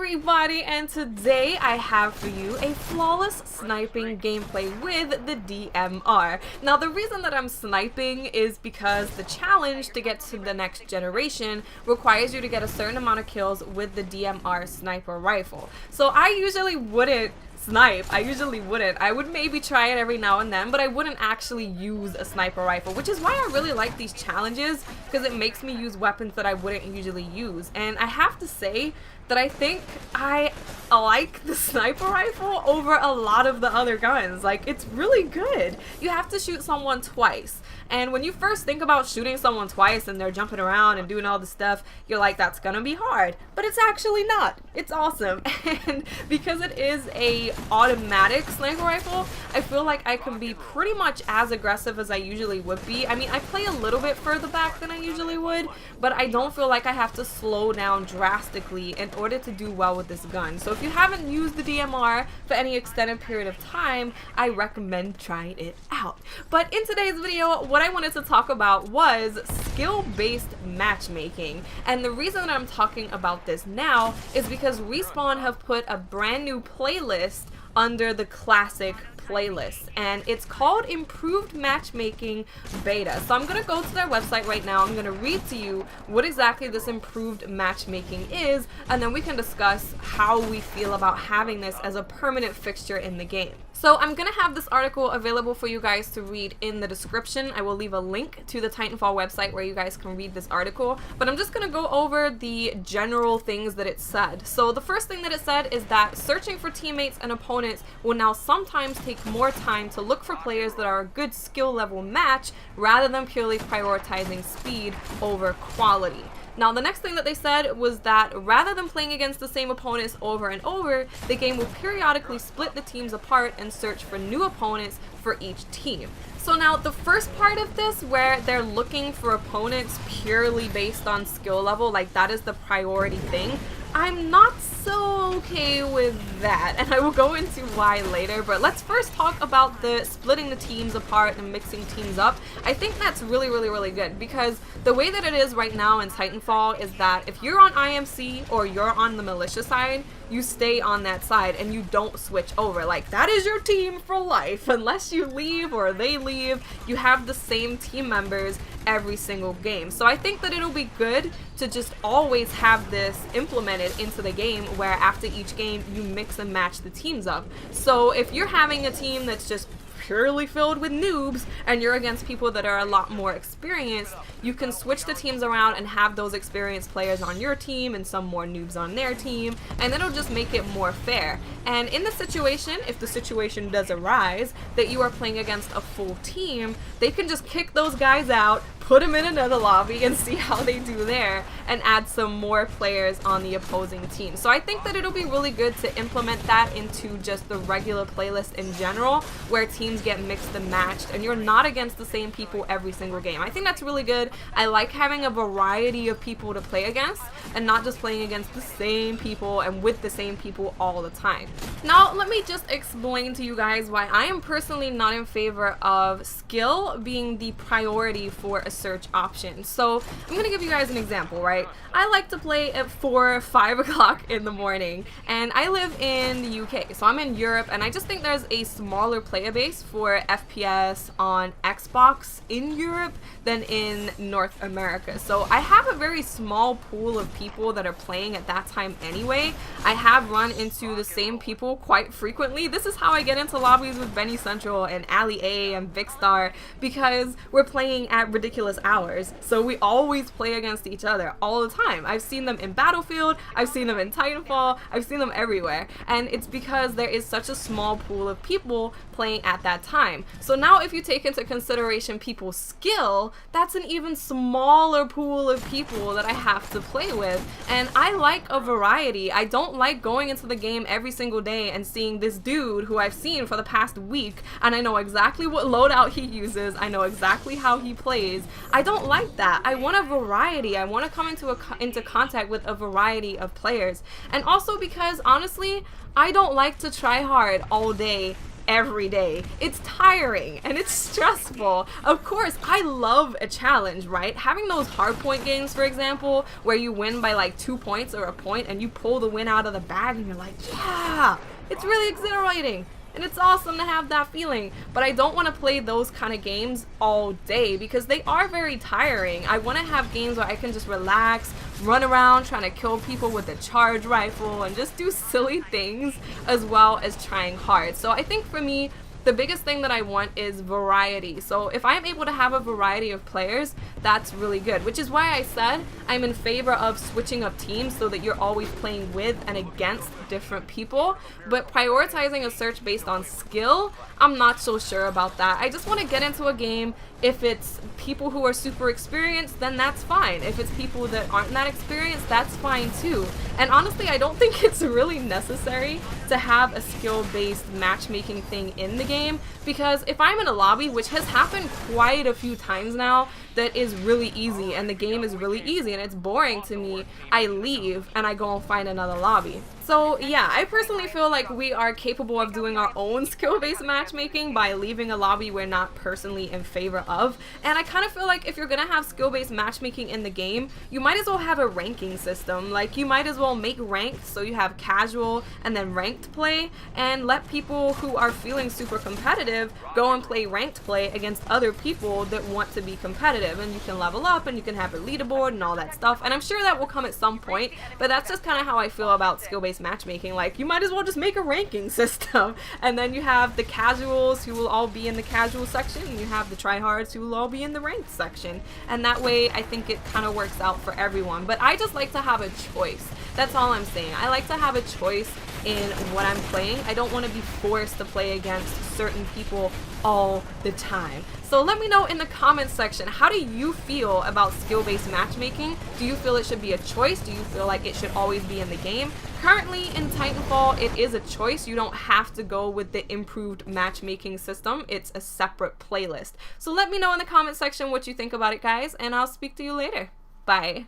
everybody, and today I have for you a flawless sniping gameplay with the DMR. Now the reason that I'm sniping is because the challenge to get to the next generation requires you to get a certain amount of kills with the DMR sniper rifle. So I usually wouldn't snipe. I would maybe try it every now and then, but I wouldn't actually use a sniper rifle, which is why I really like these challenges, because it makes me use weapons that I wouldn't usually use. And I have to say that I think I like the sniper rifle over a lot of the other guns. Like, it's really good. You have to shoot someone twice. And when you first think about shooting someone twice and they're jumping around and doing all this stuff, you're like, that's gonna be hard. But it's actually not. It's awesome. And because it is a automatic sniper rifle, I feel like I can be pretty much as aggressive as I usually would be. I mean, I play a little bit further back than I usually would, but I don't feel like I have to slow down drastically in order to do well with this gun. So if you haven't used the DMR for any extended period of time, I recommend trying it out. But in today's video, what I wanted to talk about was skill-based matchmaking. And the reason that I'm talking about this now is because Respawn have put a brand new playlist under the classic playlist, and it's called Improved Matchmaking Beta. So I'm gonna go to their website right now. I'm gonna read to you what exactly this improved matchmaking is, and then we can discuss how we feel about having this as a permanent fixture in the game. So I'm gonna have this article available for you guys to read in the description. I will leave a link to the Titanfall website where you guys can read this article, but I'm just gonna go over the general things that it said. So the first thing that it said is that searching for teammates and opponents will now sometimes take more time to look for players that are a good skill level match rather than purely prioritizing speed over quality. Now, the next thing that they said was that rather than playing against the same opponents over and over, the game will periodically split the teams apart and search for new opponents for each team. So now, the first part of this, where they're looking for opponents purely based on skill level, like that is the priority thing, I'm not so okay with that, and I will go into why later. But let's first talk about the splitting the teams apart and mixing teams up. I think that's really good, because the way that it is right now in Titanfall is that if you're on IMC or you're on the militia side, you stay on that side and you don't switch over. Like, that is your team for life. Unless you leave or they leave, you have the same team members every single game. So I think that it'll be good to just always have this implemented into the game, where after each game you mix and match the teams up. So if you're having a team that's just purely filled with noobs and you're against people that are a lot more experienced, you can switch the teams around and have those experienced players on your team and some more noobs on their team, and it'll just make it more fair. And in the situation, if the situation does arise that you are playing against a full team, they can just kick those guys out, put them in another lobby and see how they do there, and add some more players on the opposing team. So I think that it'll be really good to implement that into just the regular playlist in general, where teams get mixed and matched and you're not against the same people every single game. I think that's really good. I like having a variety of people to play against and not just playing against the same people and with the same people all the time. Now let me just explain to you guys why I am personally not in favor of skill being the priority for a search option. So I'm gonna give you guys an example, right? I like to play at 4 or 5 o'clock in the morning, and I live in the UK, so I'm in Europe, and I just think there's a smaller player base for FPS on Xbox in Europe than in North America. So I have a very small pool of people that are playing at that time anyway. I have run into the same people quite frequently. This is how I get into lobbies with Benny Central and Ali A and Vicstar, because we're playing at ridiculous hours. So we always play against each other all the time. I've seen them in Battlefield, I've seen them in Titanfall, I've seen them everywhere. And it's because there is such a small pool of people playing at that time. So now if you take into consideration people's skill, that's an even smaller pool of people that I have to play with. And I like a variety. I don't like going into the game every single day and seeing this dude who I've seen for the past week, and I know exactly what loadout he uses, I know exactly how he plays. I don't like that. I want a variety. I want to come into contact with a variety of players. And also because honestly, I don't like to try hard all day every day. It's tiring and it's stressful. Of course, I love a challenge, right? Having those hardpoint games, for example, where you win by like 2 points or a point and you pull the win out of the bag and you're like, yeah, it's really exhilarating. And it's awesome to have that feeling, but I don't want to play those kind of games all day because they are very tiring. I want to have games where I can just relax, run around trying to kill people with a charge rifle and just do silly things as well as trying hard. So I think for me, the biggest thing that I want is variety. So if I'm able to have a variety of players, that's really good, which is why I said I'm in favor of switching up teams so that you're always playing with and against different people. But prioritizing a search based on skill, I'm not so sure about that. I just want to get into a game. If it's people who are super experienced, then that's fine. If it's people that aren't that experienced, that's fine too. And honestly, I don't think it's really necessary to have a skill-based matchmaking thing in the game, because if I'm in a lobby, which has happened quite a few times now, that is really easy and the game is really easy and it's boring to me, I leave and I go and find another lobby. So yeah, I personally feel like we are capable of doing our own skill-based matchmaking by leaving a lobby we're not personally in favor of. And I kind of feel like if you're gonna have skill-based matchmaking in the game, you might as well have a ranking system. Like, you might as well make ranked so you have casual and then ranked play, and let people who are feeling super competitive go and play ranked play against other people that want to be competitive. And you can level up and you can have a leaderboard and all that stuff. And I'm sure that will come at some point, but that's just kind of how I feel about skill-based matchmaking. Like, you might as well just make a ranking system, and then you have the casuals who will all be in the casual section, and you have the tryhards who will all be in the ranked section, and that way I think it kind of works out for everyone. But I just like to have a choice. That's all I'm saying. I like to have a choice in what I'm playing. I don't want to be forced to play against certain people all the time. So let me know in the comments section, how do you feel about skill-based matchmaking? Do you feel it should be a choice? Do you feel like it should always be in the game? Currently in Titanfall, it is a choice. You don't have to go with the improved matchmaking system. It's a separate playlist. So let me know in the comment section what you think about it, guys, and I'll speak to you later. Bye.